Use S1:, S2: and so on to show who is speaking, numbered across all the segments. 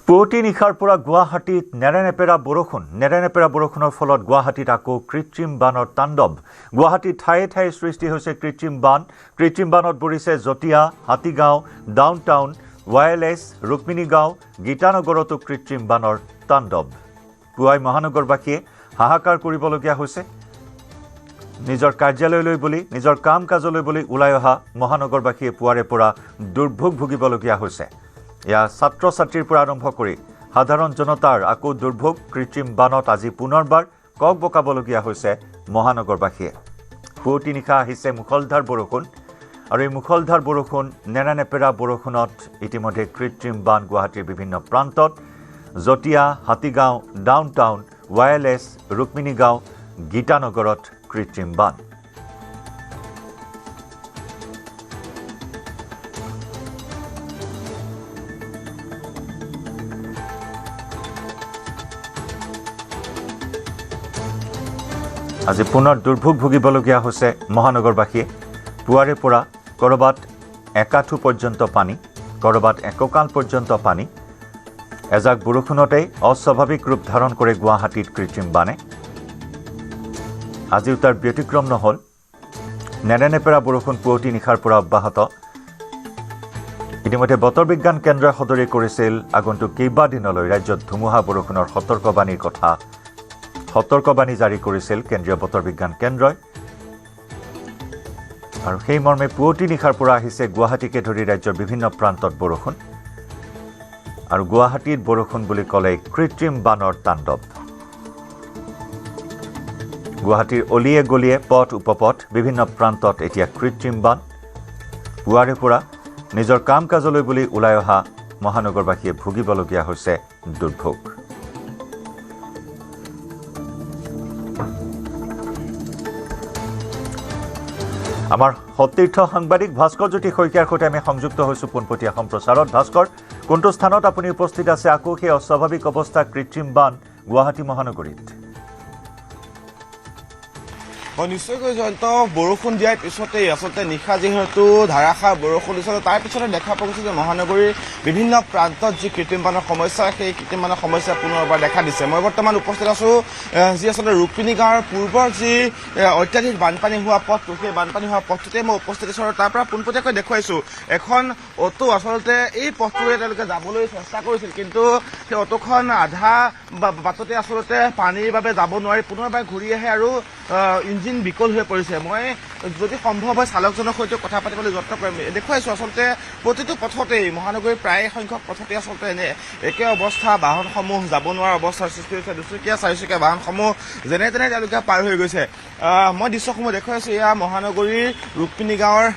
S1: পুৱতি নিশাৰ পৰা গুৱাহাটীত নেৰানেপেৰা বৰষুণৰ ফলত গুৱাহাটীত আকৌ কৃত্ৰিম বানৰ তাণ্ডৱ গুৱাহাটীত ঠায়ে ঠায়ে সৃষ্টি হৈছে কৃত্ৰিম বানত পৰিছে জটিয়া হাতীগাঁও ডাউনটাউন ৱাইএলএছ ৰুক্মিণীগাঁও গীতানগৰতো কৃত্ৰিম বানৰ তাণ্ডৱ পুৱাই মহানগৰবাসীয়ে হাহাকাৰ কৰিবলগীয়া হৈছে নিজৰ কাৰ্যালয়লৈ বুলি নিজৰ কাম কাজলৈ বুলি ওলাই অহা মহানগৰবাসীয়ে পুৱাৰে পৰা দুৰ্ভোগ ভুগিবলগীয়া হৈছে ইয়া ছাত্ৰ ছাত্ৰীৰ পৰা আৰম্ভ কৰি সাধাৰণ জনতাৰ আকৌ দুৰ্ভোগ কৃত্ৰিম বানত আজি পুনৰবাৰ কক বকাবলগীয়া হৈছে মহানগৰবাসীয়ে পুৱতি নিশা আহিছে মুখলধাৰ বৰষুণ আৰু এই মুখলধাৰ বৰষুণ নেৰানেপেৰা বৰষুণত ইতিমধ্যে কৃত্ৰিম বান গুৱাহাটীৰ বিভিন্ন প্ৰান্তত জটিয়া হাতীগাঁও ডাউনটাউন ৱাইএলএছ ৰুক্মিণীগাঁও গীতানগৰত কৃত্ৰিম বান আজি পুনৰ দুৰ্ভোগ ভুগিবলগীয়া হৈছে মহানগৰবাসীয়ে পুৱাৰে পৰা কৰবাত একাঠু পৰ্যন্ত পানী কৰবাত এককাল পৰ্যন্ত পানী এজাক বৰষুণতেই অস্বাভাৱিক ৰূপ ধাৰণ কৰে গুৱাহাটীত কৃত্ৰিম বানে আজিও তাৰ ব্যতিক্ৰম নহল নেৰানেপেৰা বৰষুণ পুৱতি নিশাৰ পৰা অব্যাহত ইতিমধ্যে বতৰ বিজ্ঞান কেন্দ্ৰই সদৰি কৰিছিল আগন্তুক কেইবাদিনলৈ ৰাজ্যত ধুমুহা বৰষুণৰ সতৰ্কবাণী জাৰি কৰিছিল কেন্দ্ৰীয় বতৰ বিজ্ঞান কেন্দ্ৰই আৰু সেই মৰ্মে পুৱতি নিশাৰ পৰা আহিছে গুৱাহাটীকে ধৰি ৰাজ্যৰ বিভিন্ন প্ৰান্তত বৰষুণ আৰু গুৱাহাটীত বৰষুণ বুলি ক'লে কৃত্ৰিম বানৰ তাণ্ডৱ গুৱাহাটীৰ অলিয়ে গলিয়ে পথ উপপথ বিভিন্ন প্ৰান্তত এতিয়া কৃত্ৰিম বান পুৱাৰে পৰা নিজৰ কাম কাজলৈ বুলি ওলাই অহা মহানগৰবাসীয়ে ভুগিবলগীয়া হৈছে দুৰ্ভোগ আমাৰ সতীৰ্থ সাংবাদিক ভাস্কৰ জ্যোতি শইকীয়াৰ সৈতে আমি সংযুক্ত হৈছোঁ পোনপটীয়া সম্প্ৰচাৰত ভাস্কৰ কোনটো স্থানত আপুনি উপস্থিত আছে আকৌ সেই অস্বাভাৱিক অৱস্থা কৃত্ৰিম বান গুৱাহাটী মহানগৰীত
S2: নিশ্চয়কৈ জয়ন্ত বৰষুণ দিয়াৰ পিছতেই আচলতে নিশা যিহেতু ধাৰাসাৰ বৰষুণ দিছিল তাৰ পিছতে দেখা পোৱা গৈছে যে মহানগৰীৰ বিভিন্ন প্ৰান্তত যি কৃত্ৰিম বানৰ সমস্যা সেই কৃত্ৰিম বানৰ সমস্যা পুনৰবাৰ দেখা দিছে মই বৰ্তমান উপস্থিত আছোঁ যি আচলতে ৰুক্মিণী গাঁৱৰ পূৰ্বৰ যি অত্যাধিক বানপানী হোৱা পথটো সেই বানপানী হোৱা পথটোতে মই উপস্থিত আছোঁ আৰু তাৰ পৰা পোনপটীয়াকৈ দেখুৱাইছোঁ এখন অটো আচলতে এই পথটোৰে তেওঁলোকে যাবলৈ চেষ্টা কৰিছিল কিন্তু সেই অটোখন আধা বাটতে আচলতে পানীৰ বাবে যাব নোৱাৰি পুনৰবাৰ ঘূৰি আহে আৰু ইঞ্জিন বিকল হৈ পৰিছে মই যদি সম্ভৱ হয় চালকজনৰ সৈতে কথা পাতিবলৈ যত্ন কৰিম দেখুৱাইছোঁ আচলতে প্ৰতিটো পথতেই মহানগৰীৰ প্ৰায় সংখ্যক পথতে আচলতে একে অৱস্থা বাহনসমূহ যাব নোৱাৰা অৱস্থাৰ সৃষ্টি হৈছে দুচকীয়া চাৰিচকীয়া বাহনসমূহ যেনে তেনে তেওঁলোকে পাৰ হৈ গৈছে মই দৃশ্যসমূহ দেখুৱাইছোঁ এয়া মহানগৰীৰ ৰুক্মিণী গাঁৱৰ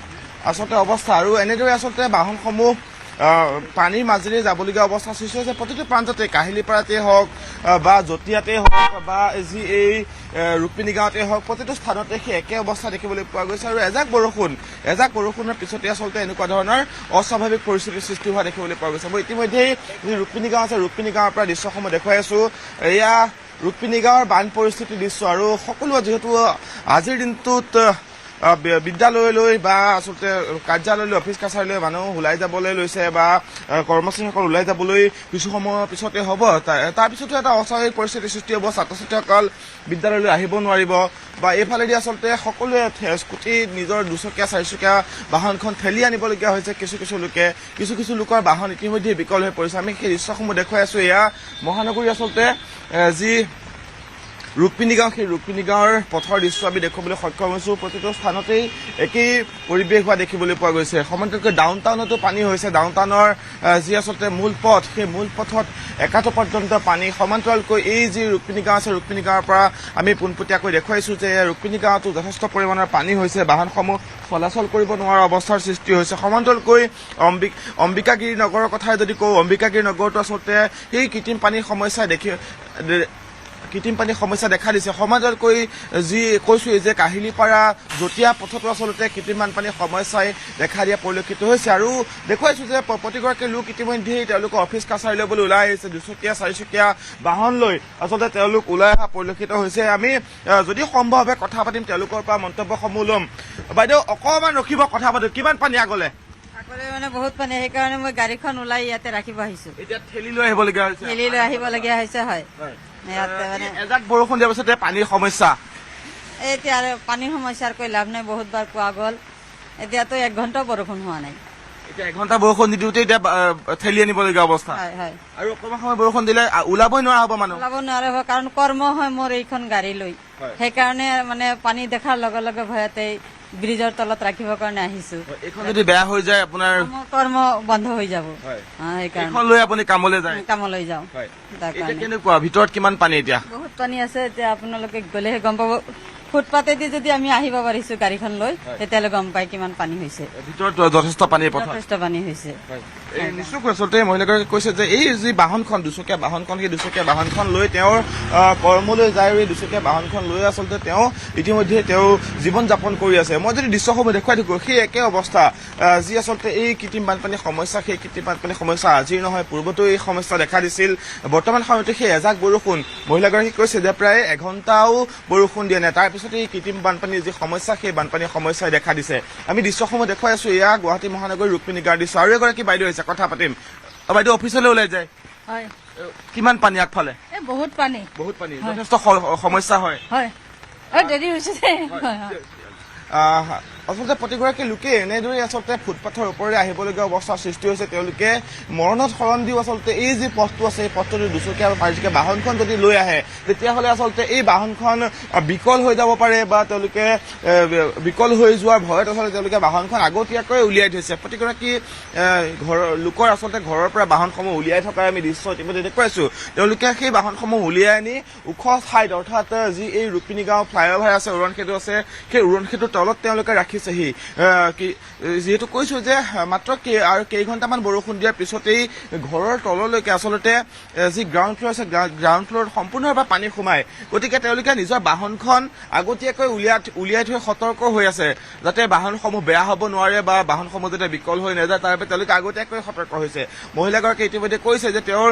S2: আচলতে অৱস্থা আৰু এনেদৰে আচলতে বাহনসমূহ পানীৰ মাজেৰে যাবলগীয়া অৱস্থা সৃষ্টি হৈছে প্ৰতিটো প্ৰান্ততে কাহিলীপাৰাতে হওক বা জটিয়াতে হওক বা যি এই ৰুক্মিণী গাঁৱতে হওক প্ৰতিটো স্থানতে সেই একে অৱস্থা দেখিবলৈ পোৱা গৈছে আৰু এজাক বৰষুণৰ পিছতে আচলতে এনেকুৱা ধৰণৰ অস্বাভাৱিক পৰিস্থিতিৰ সৃষ্টি হোৱা দেখিবলৈ পোৱা গৈছে মই ইতিমধ্যেই যি ৰুক্মিণী গাঁও আছে ৰুক্মিণী গাঁৱৰ পৰা দৃশ্যসমূহ দেখুৱাই আছোঁ এয়া ৰুক্মিণী গাঁৱৰ বান পৰিস্থিতিৰ দৃশ্য আৰু সকলোৱে যিহেতু আজিৰ দিনটোত বিদ্যালয়লৈ বা আচলতে কাৰ্যালয়লৈ অফিচ কাছাৰীলৈ মানুহ ওলাই যাবলৈ লৈছে বা কৰ্মচাৰীসকল ওলাই যাবলৈ কিছু সময়ৰ পিছতে হ'ব তাৰপিছতো এটা অস্বাভাৱিক পৰিস্থিতিৰ সৃষ্টি হ'ব ছাত্ৰ ছাত্ৰীসকল বিদ্যালয়লৈ আহিব নোৱাৰিব বা এইফালেদি আচলতে সকলোৱে স্কুটি নিজৰ দুচকীয়া চাৰিচকীয়া বাহনখন ঠেলি আনিবলগীয়া হৈছে কিছু লোকৰ বাহন ইতিমধ্যে বিকল হৈ পৰিছে আমি সেই দৃশ্যসমূহ দেখুৱাই আছোঁ এয়া মহানগৰী আচলতে যি ৰুক্মিণী গাঁও সেই ৰুক্মিণী গাঁৱৰ পথৰ দৃশ্য আমি দেখুৱাবলৈ সক্ষম হৈছোঁ প্ৰতিটো স্থানতেই একেই পৰিৱেশ হোৱা দেখিবলৈ পোৱা গৈছে সমান্তৰালকৈ ডাউনটাউনতো পানী হৈছে ডাউনটাউনৰ যি আচলতে মূল পথ সেই মূল পথত একাঠু পৰ্যন্ত পানী সমান্তৰালকৈ এই যি ৰুক্মিণী গাঁও আছে ৰুক্মিণী গাঁৱৰ পৰা আমি পোনপটীয়াকৈ দেখুৱাইছোঁ যে ৰুক্মিণী গাঁৱতো যথেষ্ট পৰিমাণৰ পানী হৈছে বাহনসমূহ চলাচল কৰিব নোৱাৰা অৱস্থাৰ সৃষ্টি হৈছে সমান্তৰালকৈ অম্বিকাগিৰি নগৰৰ কথাই যদি কওঁ অম্বিকাগিৰি নগৰতো আচলতে সেই কৃত্ৰিম পানীৰ সমস্যা দেখা দিছে সমাজতকৈ যি কৈছোঁ যে কাহিলীপাৰা জটিয়া পথতো আচলতে কৃত্ৰিম বানপানীৰ সমস্যাই দেখা দিয়া পৰিলক্ষিত হৈছে আৰু দেখুৱাইছোঁ যে প্ৰতিগৰাকী লোক ইতিমধ্যেই তেওঁলোকৰ অফিচ কাছাৰীলৈ বুলি ওলাই আহিছে দুচকীয়া চাৰিচকীয়া বাহন লৈ আচলতে তেওঁলোক ওলাই অহা পৰিলক্ষিত হৈছে আমি যদি সম্ভৱ হয় কথা পাতিম তেওঁলোকৰ পৰা মন্তব্যসমূহ ল'ম বাইদেউ অকণমান ৰখিব কথা পাতিম কিমান পানী আগলৈ
S3: মানে বহুত পানী সেইকাৰণে মই গাড়ীখন ওলাই ইয়াতে ৰাখিব আহিছো
S2: এতিয়া ঠেলি লৈ আহিবলগীয়া হৈছে
S3: ঠেলি লৈ আহিবলগীয়া হৈছে হয় ইয়াতে মানে
S2: এজাক বৰষুণ দিয়াৰ পিছতে পানীৰ সমস্যা
S3: এতিয়া আৰু পানীৰ সমস্যাৰ কৈ লাভ নাই বহুতবাৰ কোৱা গ'ল এতিয়াতো 1 ঘণ্টাও বৰষুণ হোৱা নাই
S2: এতিয়া 1 ঘণ্টা বৰষুণ নিদিওঁতে এতিয়া ঠেলি আনিবলগীয়া অৱস্থা
S3: হয় হয়
S2: আৰু অকণমান সময় বৰষুণ দিলে ওলাবই নোৱাৰা হ'ব মানুহ
S3: ওলাব নোৱাৰিব কাৰণ কৰ্ম হয় মোৰ এইখন গাড়ী লৈ সেইকাৰণে মানে পানী দেখাৰ লগে লগে ভয়তে ব্ৰিজৰ তলত ৰাখিবৰ কাৰণে আহিছো
S2: এইখন যদি বেয়া হৈ যায় আপোনাৰ
S3: মোৰ কৰ্ম বন্ধ হৈ যাব সেইকাৰণে
S2: এইখন লৈ আপুনি কামলৈ যায়
S3: কামলৈ যাওঁ তাৰ
S2: এতিয়া
S3: কাৰণে
S2: কেনেকুৱা ভিতৰত কিমান পানী এতিয়া
S3: বহুত পানী আছে এতিয়া আপোনালোকে গ'লেহে গম পাব ফুটপাতেদি যদি আমি আহিব পাৰিছো গাড়ীখন লৈ তেতিয়ালৈ গম পাই কিমান পানী হৈছে
S2: ভিতৰত যথেষ্ট পানীৰ পথাৰ
S3: যথেষ্ট পানী হৈছে
S2: নিশ্চয়কৈ আচলতে মহিলাগৰাকীয়ে কৈছে যে এই যি বাহনখন দুচকীয়া বাহনখন সেই দুচকীয়া বাহনখন লৈ তেওঁৰ কৰ্মলৈ যায় আৰু এই দুচকীয়া বাহনখন লৈ আচলতে তেওঁ ইতিমধ্যে তেওঁ জীৱন যাপন কৰি আছে মই যদি দৃশ্যসমূহ দেখুৱাই থাকো সেই একে অৱস্থা যি আচলতে এই কৃত্ৰিম বানপানীৰ সমস্যা সেই কৃত্ৰিম বানপানীৰ সমস্যা আজিৰ নহয় পূৰ্বতো এই সমস্যা দেখা দিছিল বৰ্তমান সময়তে সেই এজাক বৰষুণ মহিলাগৰাকীয়ে কৈছে যে প্ৰায় 1 ঘণ্টাও বৰষুণ দিয়া নাই তাৰপিছতে এই কৃত্ৰিম বানপানীৰ যি সমস্যা সেই বানপানীৰ সমস্যাই দেখা দিছে আমি দৃশ্যসমূহ দেখুৱাই আছো এয়া গুৱাহাটী মহানগৰীৰ ৰুক্মিণী গাঁৱৰ দৃশ্য আৰু এগৰাকী বাইদেউ আহিছে কথা পাতিম বাইদেউ অফিচলৈ ওলাই যায়
S4: হয়
S2: কিমান পানী আগফালে
S4: বহুত পানী
S2: বহুত পানী যথেষ্ট সমস্যা হয়
S4: হয় দেৰি হৈছে
S2: আচলতে প্ৰতিগৰাকী লোকে এনেদৰে আচলতে ফুটপাথৰ ওপৰেৰে আহিবলগীয়া অৱস্থাৰ সৃষ্টি হৈছে তেওঁলোকে মৰণত শৰণ দিও আচলতে এই যি পথটো আছে এই পথটো দুচকীয়া আৰু চাৰিচকীয়া বাহনখন যদি লৈ আহে তেতিয়াহ'লে আচলতে এই বাহনখন বিকল হৈ যাব পাৰে বা তেওঁলোকে বিকল হৈ যোৱাৰ ভয়ত আচলতে তেওঁলোকে বাহনখন আগতীয়াকৈ উলিয়াই থৈছে প্ৰতিগৰাকী লোকৰ আচলতে ঘৰৰ পৰা বাহনসমূহ উলিয়াই থকাৰ আমি দৃশ্য ইতিমধ্যে দেখুৱাইছো তেওঁলোকে সেই বাহনসমূহ উলিয়াই আনি ওখ ঠাইত অৰ্থাৎ যি এই ৰুক্মিণী গাঁও ফ্লাইঅভাৰ আছে উৰণ সেতু আছে সেই উৰণ সেতুৰ তলত তেওঁলোকে ৰাখিছেহি যিহেতু কৈছো যে মাত্ৰ আৰু কেইঘণ্টামান বৰষুণ দিয়াৰ পিছতেই ঘৰৰ তললৈকে আচলতে যি গ্ৰাউণ্ড ফ্ল'ৰ আছে গ্ৰাউণ্ড ফ্ল'ৰত সম্পূৰ্ণভাৱে পানী সোমায় গতিকে তেওঁলোকে নিজৰ বাহনখন আগতীয়াকৈ উলিয়াই থৈ সতৰ্ক হৈ আছে যাতে বাহনসমূহ বেয়া হ'ব নোৱাৰে বা বাহনসমূহ যাতে বিকল হৈ নাযায় তাৰ বাবে তেওঁলোকে আগতীয়াকৈ সতৰ্ক হৈছে মহিলাগৰাকীয়ে ইতিমধ্যে কৈছে যে তেওঁৰ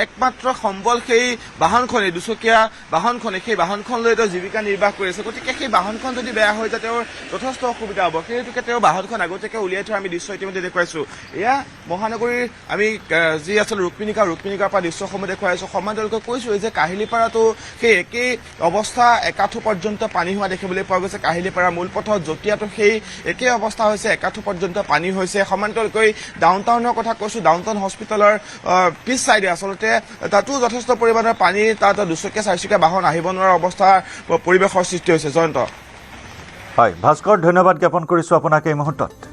S2: একমাত্ৰ সম্বল সেই বাহনখনেই দুচকীয়া বাহনখনে সেই বাহনখন লৈ তেওঁ জীৱিকা নিৰ্বাহ কৰি আছে গতিকে সেই বাহনখন যদি বেয়া হৈ যায় তেওঁৰ যথেষ্ট অসুবিধা হ'ব সেই হেতুকে তেওঁ বাহনখন আগতীয়াকৈ উলিয়াই থোৱা আমি দৃশ্য ইতিমধ্যে দেখুৱাইছো এয়া মহানগৰীৰ আমি যি আচলতে ৰুক্মিণী গাঁৱৰ পৰা দৃশ্যসমূহ দেখুৱাইছো সমান তেওঁলোকে কৈছো যে কাহিলীপাৰাতো সেই একেই অৱস্থা একাঠু পৰ্যন্ত পানী হোৱা দেখিবলৈ পোৱা গৈছে কাহিলীপাৰা মূল পথত জঁটিয়াতো সেই একেই অৱস্থা হৈছে একাঠু পৰ্যন্ত পানী হৈছে সমান্তৰালকৈ ডাউনটাউনৰ কথা কৈছো ডাউনটাউন হস্পিটেলৰ পিছ চাইডে আচলতে তাতো যথেষ্ট পৰিমাণৰ পানী তাত দুচকীয়া চাৰিচকীয়া বাহন আহিব নোৱাৰা অৱস্থাৰ পৰিৱেশৰ সৃষ্টি হৈছে জয়ন্ত
S1: হয় ভাস্কৰ ধন্যবাদ জ্ঞাপন কৰিছো আপোনাক এই মুহূৰ্তত